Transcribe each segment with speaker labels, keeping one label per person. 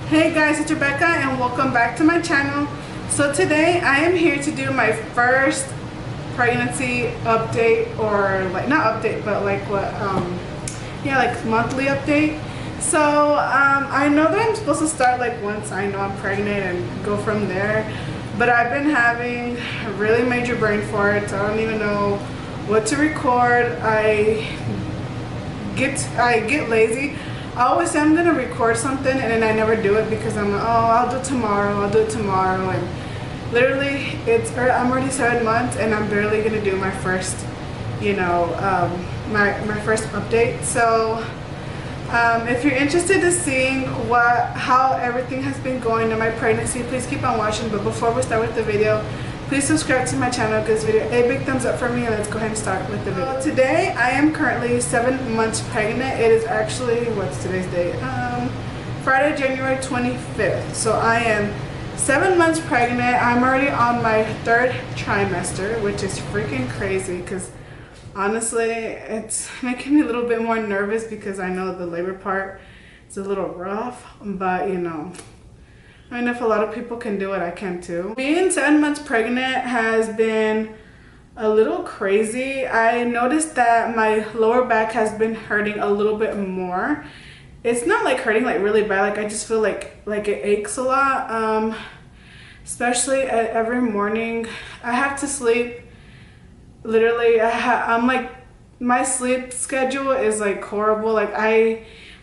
Speaker 1: Hey guys, it's Rebecca and welcome back to my channel. So today I am here to do my first pregnancy update, or like not update but like what like monthly update. So I know that I'm supposed to start like once I know I'm pregnant and go from there, but I've been having really major brain farts. I don't even know what to record. I get lazy. I always say I'm gonna record something and then I never do it because I'm like, oh, I'll do it tomorrow, and literally I'm already 7 months and I'm barely gonna do my first, my first update. So if you're interested in seeing how everything has been going in my pregnancy, please keep on watching. But before we start with the video, please subscribe to my channel, give this video a big thumbs up for me, and let's go ahead and start with the video. Today I am currently 7 months pregnant. It is actually, what's today's date? Friday, January 25th. So I am 7 months pregnant. I'm already on my 3rd trimester, which is freaking crazy because honestly it's making me a little bit more nervous because I know the labor part is a little rough, but I mean, if a lot of people can do it, I can too. Being 7 months pregnant has been a little crazy. I noticed that my lower back has been hurting a little bit more. It's not like hurting like really bad, like I just feel like it aches a lot. Especially every morning. I have to sleep. Literally, I'm like, my sleep schedule is like horrible. Like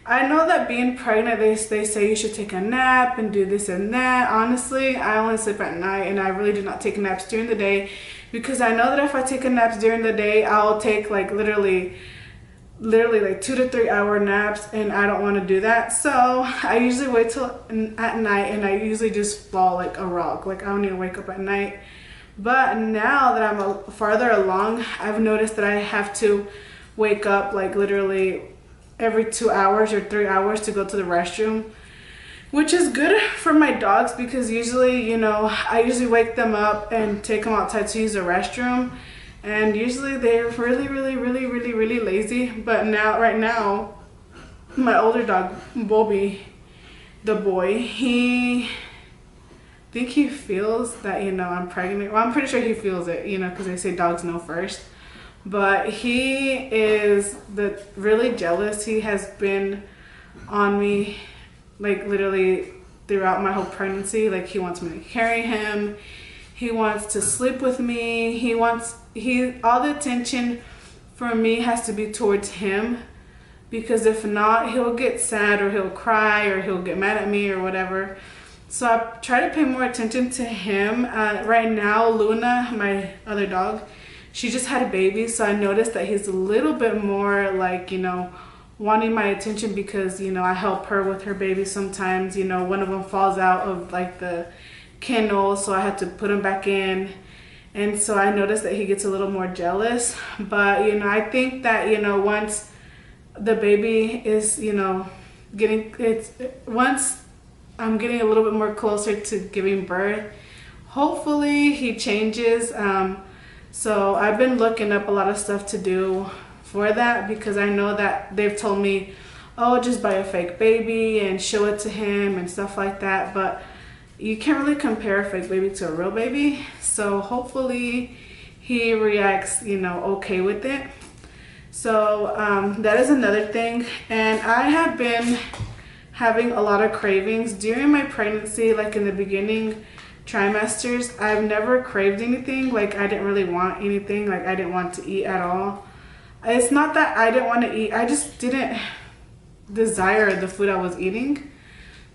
Speaker 1: I know that being pregnant, they say you should take a nap and do this and that. Honestly, I only sleep at night and I really do not take naps during the day because I know that if I take a naps during the day, I'll take like literally like 2 to 3 hour naps, and I don't want to do that. So I usually wait till at night and I usually just fall like a rock. Like I don't need to wake up at night. But now that I'm farther along, I've noticed that I have to wake up like literally every 2 hours or 3 hours to go to the restroom, which is good for my dogs because usually, I usually wake them up and take them outside to use the restroom, and usually they're really lazy. But right now, my older dog, Bobby, the boy, I think he feels that, I'm pregnant. Well, I'm pretty sure he feels it, because they say dogs know first. But he is really jealous. He has been on me like literally throughout my whole pregnancy. Like he wants me to carry him. He wants to sleep with me. All the attention for me has to be towards him, because if not, he'll get sad or he'll cry or he'll get mad at me or whatever. So I try to pay more attention to him. Right now, Luna, my other dog, she just had a baby, so I noticed that he's a little bit more like, wanting my attention because, I help her with her baby sometimes. One of them falls out of like the kennel, so I had to put him back in. And so I noticed that he gets a little more jealous. But, I think that, once the baby is, once I'm getting a little bit more closer to giving birth, hopefully he changes. So I've been looking up a lot of stuff to do for that, because I know that they've told me, oh, just buy a fake baby and show it to him and stuff like that. But you can't really compare a fake baby to a real baby. So hopefully he reacts, okay with it. So that is another thing. And I have been having a lot of cravings during my pregnancy, like in the beginning trimesters. I've never craved anything. Like I didn't really want anything. Like I didn't want to eat at all. It's not that I didn't want to eat, I just didn't desire the food I was eating,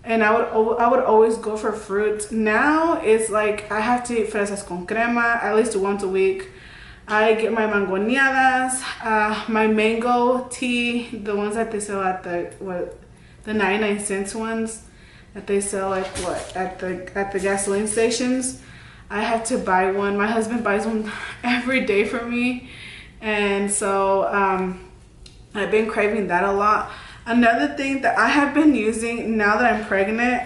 Speaker 1: and I would always go for fruits. Now it's like I have to eat fresas con crema at least once a week. I get my mangoneadas, my mango tea, the ones that they sell at the 99 cents ones that they sell like at the gasoline stations. I have to buy one. My husband buys one every day for me, and so I've been craving that a lot. Another thing that I have been using now that I'm pregnant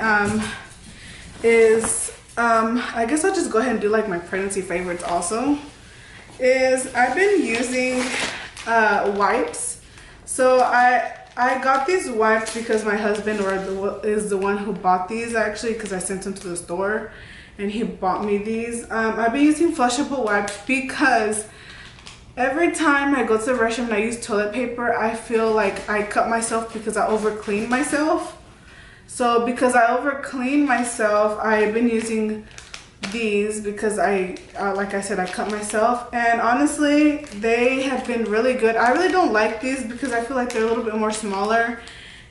Speaker 1: is I guess I'll just go ahead and do like my pregnancy favorites also, is I've been using wipes. So I got these wipes because my husband is the one who bought these actually, because I sent him to the store and he bought me these. I've been using flushable wipes because every time I go to the restroom and I use toilet paper, I feel like I cut myself because I over clean myself. So because I over clean myself, I've been using these because like I said, I cut myself, and honestly they have been really good. I really don't like these because I feel like they're a little bit more smaller,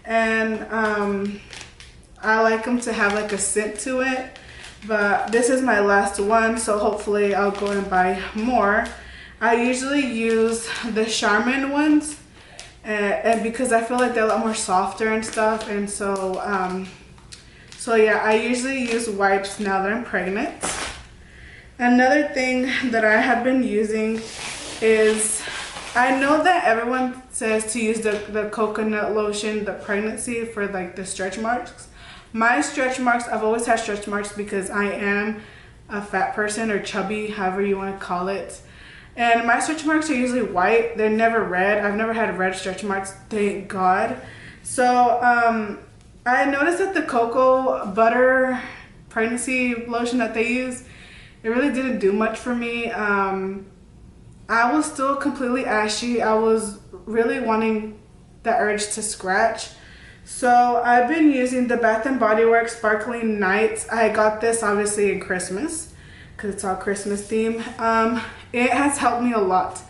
Speaker 1: and I like them to have like a scent to it, but this is my last one, so hopefully I'll go and buy more. I usually use the Charmin ones, and because I feel like they're a lot more softer and stuff, and so yeah, I usually use wipes now that I'm pregnant. Another thing that I have been using is, I know that everyone says to use the coconut lotion, the pregnancy, for like the stretch marks. My stretch marks, I've always had stretch marks because I am a fat person, or chubby, however you want to call it. And my stretch marks are usually white. They're never red. I've never had red stretch marks, thank God. So I noticed that the cocoa butter pregnancy lotion that they use, it really didn't do much for me. I was still completely ashy. I was really wanting the urge to scratch. So I've been using the Bath & Body Works Sparkling Nights. I got this obviously in Christmas because it's all Christmas theme. It has helped me a lot.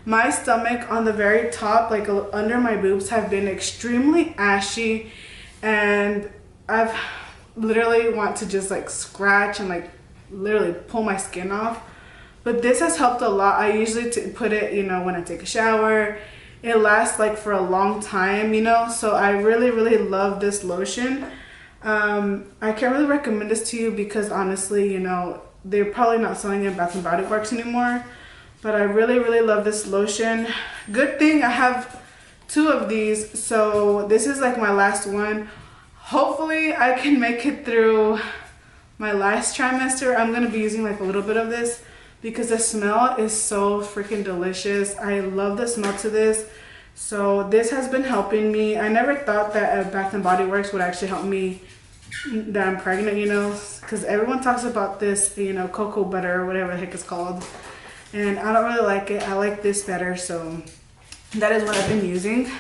Speaker 1: My stomach on the very top, like under my boobs, have been extremely ashy, and I've literally want to just like scratch and like literally pull my skin off. But this has helped a lot. I usually put it, you know, when I take a shower. It lasts like for a long time, you know, so I really love this lotion. I can't really recommend this to you because honestly, you know, they're probably not selling it in Bath & Body Works anymore, but I really love this lotion. Good thing I have 2 of these, so this is like my last one. Hopefully I can make it through my last trimester. I'm gonna be using like a little bit of this because the smell is so freaking delicious. I love the smell to this. So this has been helping me. I never thought that Bath & Body Works would actually help me that I'm pregnant, you know, because everyone talks about this, you know, cocoa butter or whatever the heck it's called, and I don't really like it. I like this better, so that is what I've been using.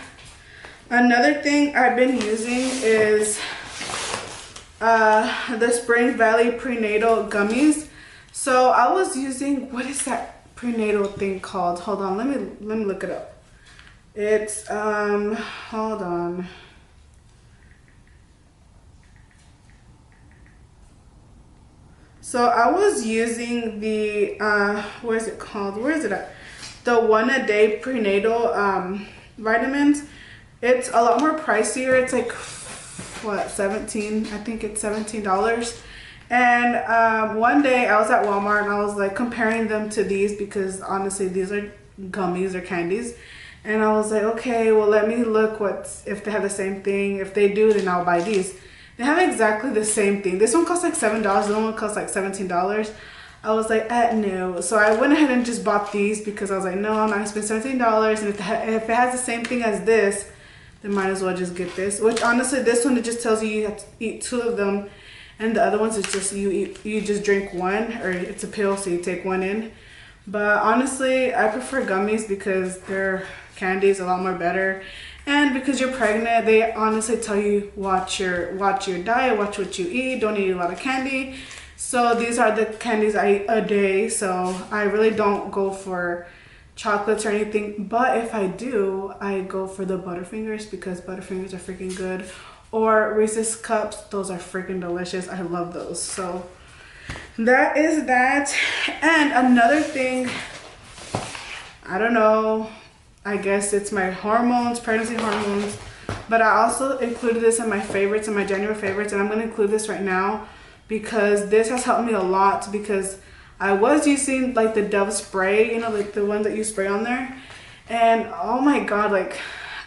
Speaker 1: Another thing I've been using is the Spring Valley prenatal gummies. So I was using, what is that prenatal thing called? Hold on, let me look it up. It's hold on. So I was using the what is it called? Where is it at? The 1 a day prenatal vitamins. It's a lot more pricier. It's like what, 17? I think it's $17. And one day I was at Walmart and I was like comparing them to these because honestly these are gummies or candies. And I was like, okay, well let me look if they have the same thing. If they do, then I'll buy these. They have exactly the same thing. This one costs like $7. The other one costs like $17. I was like, no. So I went ahead and just bought these because I was like, no, I'm not gonna spend $17. And if it has the same thing as this, then might as well just get this. Which honestly, this one, it just tells you have to eat 2 of them, and the other ones it's just you just drink 1, or it's a pill, so you take 1 in. But honestly, I prefer gummies because their candy is a lot more better. And because you're pregnant, they honestly tell you watch your diet, watch what you eat, don't eat a lot of candy. So these are the candies I eat a day, so I really don't go for chocolates or anything. But if I do, I go for the Butterfingers because Butterfingers are freaking good. Or Reese's Cups, those are freaking delicious. I love those. So that is that. And another thing, I don't know, I guess it's my hormones, pregnancy hormones, but I also included this in my favorites, in my January favorites, and I'm going to include this right now because this has helped me a lot. Because I was using like the Dove spray, you know, like the one that you spray on there, and oh my god, like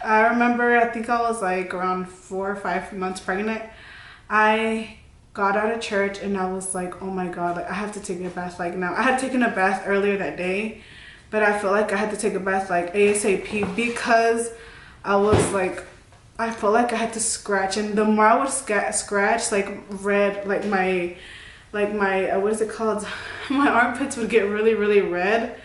Speaker 1: I remember, I think I was like around 4 or 5 months pregnant. I got out of church and I was like, oh my god, like I have to take a bath like now. I had taken a bath earlier that day, but I felt like I had to take a bath like ASAP because I was like I felt like I had to scratch, and the more I would scratch, like red, like my what is it called? My armpits would get really, really red,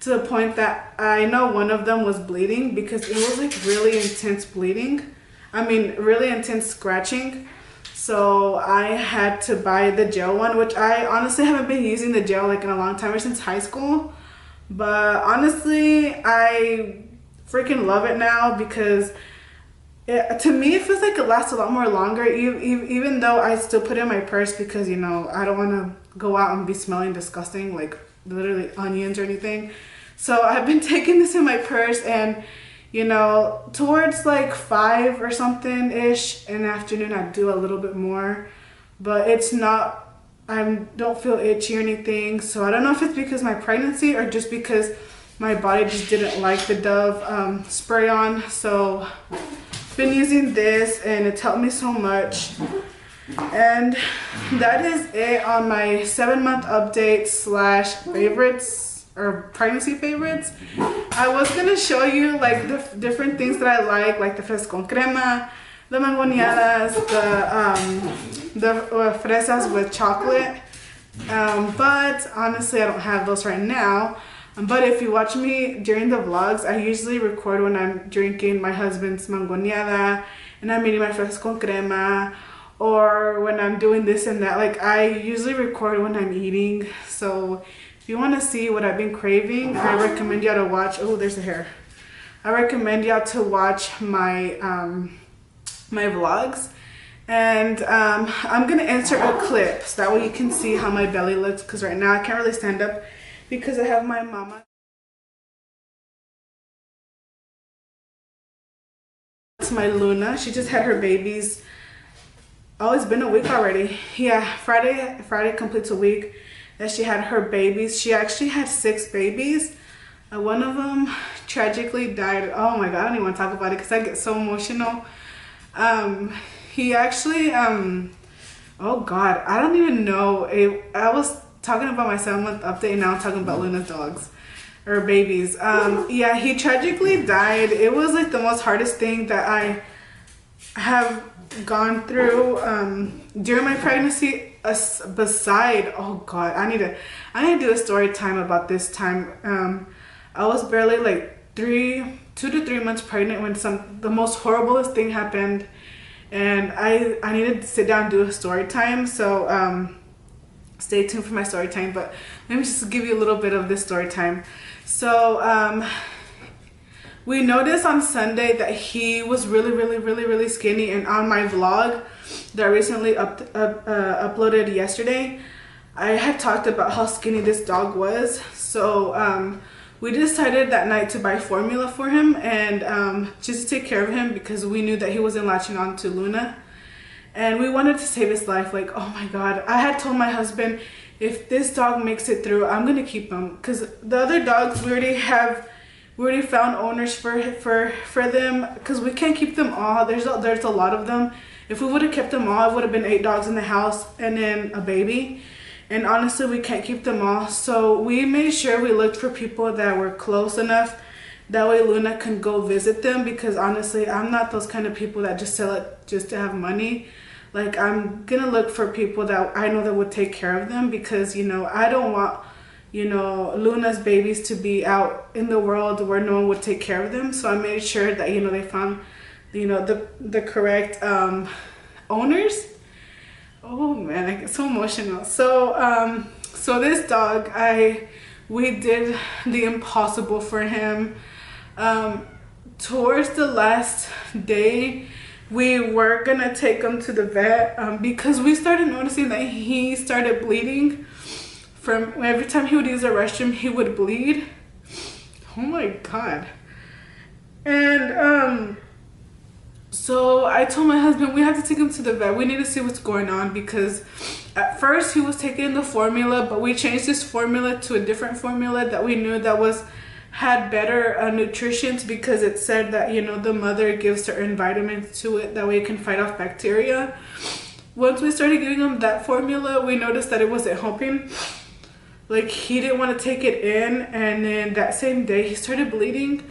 Speaker 1: to the point that I know one of them was bleeding because it was like really intense bleeding. I mean, really intense scratching. So I had to buy the gel one, which I honestly haven't been using the gel like in a long time, ever since high school. But honestly, I freaking love it now because to me, it feels like it lasts a lot more longer, even though I still put it in my purse because, you know, I don't want to go out and be smelling disgusting, like literally onions or anything. So I've been taking this in my purse, and, you know, towards like 5 or something ish in the afternoon, I do a little bit more, but it's not, I don't feel itchy or anything. So I don't know if it's because of my pregnancy or just because my body just didn't like the Dove spray on. So been using this, and it's helped me so much. And that is it on my 7-month update / favorites or pregnancy favorites. I was gonna show you like the different things that I like the fresas con crema, the mangoneadas, the fresas with chocolate, but honestly I don't have those right now. But if you watch me during the vlogs, I usually record when I'm drinking my husband's mangoneada and I'm eating my fresas con crema, or when I'm doing this and that. Like, I usually record when I'm eating. So if you want to see what I've been craving, I recommend y'all to watch. Oh, there's a hair. I recommend y'all to watch my my vlogs. And I'm gonna insert a clip so that way you can see how my belly looks, because right now I can't really stand up because I have my mama. It's my Luna. She just had her babies. Oh, it's been a week already. Yeah, Friday completes a week that she had her babies. She actually had 6 babies. One of them tragically died. Oh my god, I don't even want to talk about it because I get so emotional. He actually oh god, I don't even know. I was talking about my 7-month update, and now I'm talking about Luna's dogs or babies. Yeah, he tragically died. It was like the most hardest thing that I have gone through during my pregnancy. Beside, oh god, I need to do a story time about this time. I was barely like 2 to 3 months pregnant when the most horriblest thing happened, and I needed to sit down and do a story time. So stay tuned for my story time, but let me just give you a little bit of this story time. So we noticed on Sunday that he was really skinny, and on my vlog that I recently uploaded yesterday, I had talked about how skinny this dog was. So we decided that night to buy formula for him, and just to take care of him, because we knew that he wasn't latching on to Luna. And we wanted to save his life. Like, oh my god, I had told my husband, if this dog makes it through, I'm gonna keep him, because the other dogs we already found owners for them, because we can't keep them all. There's a lot of them. If we would have kept them all, it would have been 8 dogs in the house and then a baby, and honestly we can't keep them all. So we made sure we looked for people that were close enough, that way Luna can go visit them, because honestly I'm not those kind of people that just sell it just to have money. Like, I'm gonna look for people that I know that would take care of them, because, you know, I don't want, you know, Luna's babies to be out in the world where no one would take care of them. So I made sure that, you know, they found, you know, the correct owners. Oh man, I get so emotional. So so this dog, we did the impossible for him. Towards the last day, we were gonna take him to the vet because we started noticing that he started bleeding. From every time he would use the restroom, he would bleed. Oh my god. And so I told my husband, we have to take him to the vet. We need to see what's going on, because at first he was taking the formula, but we changed this formula to a different formula that we knew that had better nutrition, because it said that, you know, the mother gives certain vitamins to it, that way it can fight off bacteria. Once we started giving him that formula, we noticed that it wasn't helping. Like, he didn't want to take it in, and then that same day he started bleeding.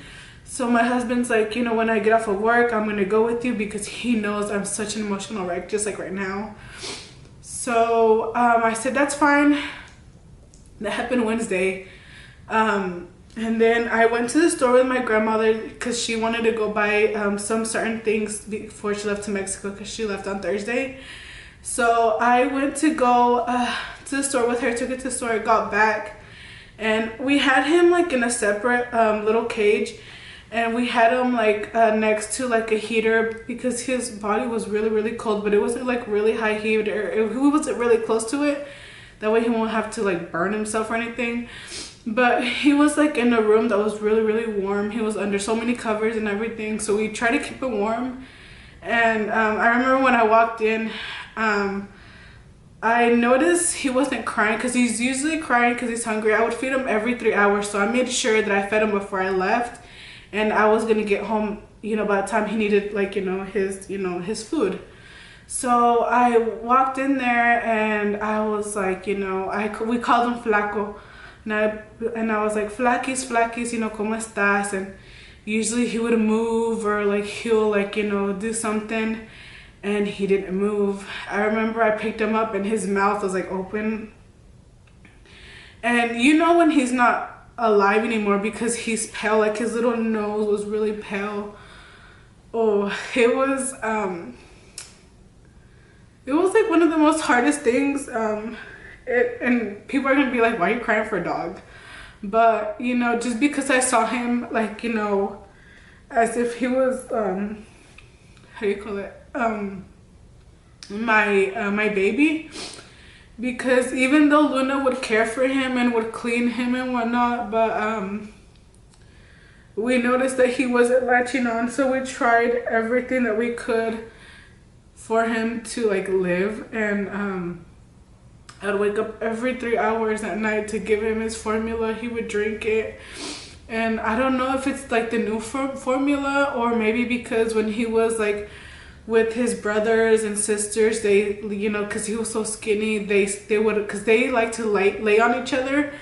Speaker 1: So my husband's like, you know, when I get off of work, I'm gonna go with you because he knows I'm such an emotional wreck, just like right now. So I said that's fine. That happened Wednesday. And then I went to the store with my grandmother because she wanted to go buy some certain things before she left to Mexico, because she left on Thursday. So I went to go to the store with her, took it to the store, got back, and we had him like in a separate little cage, and we had him like next to like a heater because his body was really cold, but it wasn't like really high heat, or he wasn't really close to it. That way he won't have to like burn himself or anything. But he was like in a room that was really warm. He was under so many covers and everything, so we tried to keep him warm. And I remember when I walked in, I noticed he wasn't crying, because he's usually crying because he's hungry. I would feed him every 3 hours, so I made sure that I fed him before I left, and I was gonna get home, you know, by the time he needed like, his food. So I walked in there and I was like, we called him Flaco. And I was like, Flaquis, you know, ¿cómo estás? And usually he would move, or like he'll like, do something, and he didn't move. I remember I picked him up and his mouth was like open. And you know when he's not alive anymore because he's pale, like his little nose was really pale. Oh, it was like one of the most hardest things. And people are gonna be like, why are you crying for a dog? But just because I saw him like, as if he was how do you call it, my baby. Because even though Luna would care for him and would clean him and whatnot, but we noticed that he wasn't latching on, so we tried everything that we could for him to like live. And I'd wake up every 3 hours at night to give him his formula. He would drink it. And I don't know if it's like the new formula, or maybe because when he was like with his brothers and sisters, they, because he was so skinny, they would, because they like to lay on each other.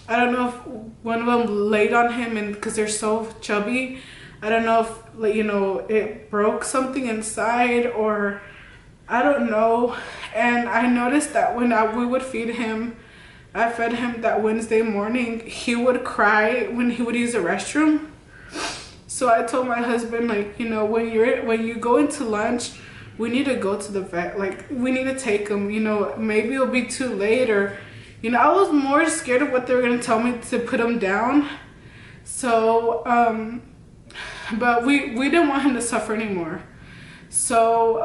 Speaker 1: I don't know if one of them laid on him, and because they're so chubby, I don't know if like, it broke something inside, or I don't know. And I noticed that when we would feed him, I fed him that Wednesday morning, he would cry when he would use the restroom. So I told my husband, like, when you go into lunch, we need to go to the vet. Like, we need to take him, maybe it'll be too late, or, I was more scared of what they were going to tell me to put him down. So, but we didn't want him to suffer anymore. So,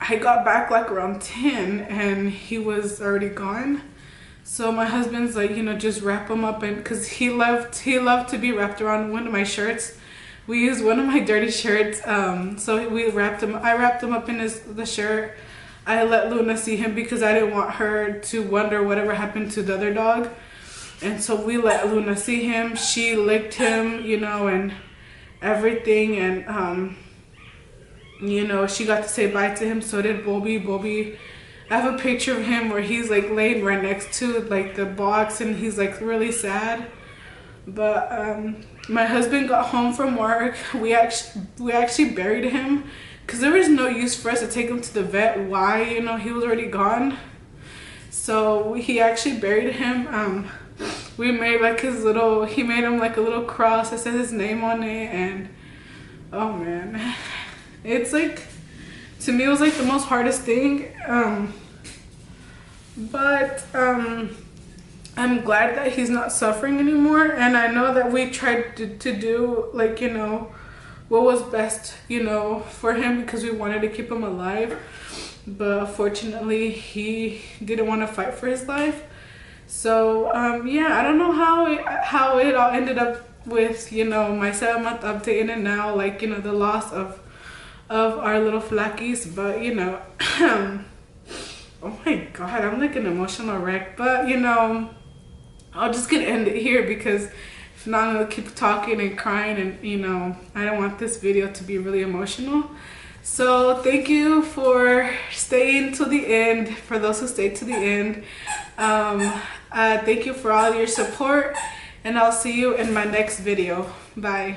Speaker 1: I got back like around 10 and he was already gone. So my husband's like, just wrap him up, and because he loved to be wrapped around one of my shirts. We used one of my dirty shirts, so I wrapped him up in the shirt. I let Luna see him because I didn't want her to wonder whatever happened to the other dog. And so we let Luna see him. She licked him, and everything, and she got to say bye to him. So did Bobby. I have a picture of him where he's like laying right next to like the box, and he's like really sad. But my husband got home from work. We actually buried him because there was no use for us to take him to the vet. Why? He was already gone. So he actually buried him. We made like he made him like a little cross that says his name on it, and oh man. It's like, to me, it was like the most hardest thing. But I'm glad that he's not suffering anymore. And I know that we tried to do like, what was best, for him, because we wanted to keep him alive. But fortunately, he didn't want to fight for his life. So, yeah, I don't know how it all ended up with, my 7-month update, and now, like, the loss of our little Flaquis. But oh my god, I'm like an emotional wreck. But I'll just gonna end it here, because if not, I'm gonna keep talking and crying, and I don't want this video to be really emotional. So thank you for staying to the end, for those who stayed to the end. Thank you for all your support, and I'll see you in my next video. Bye.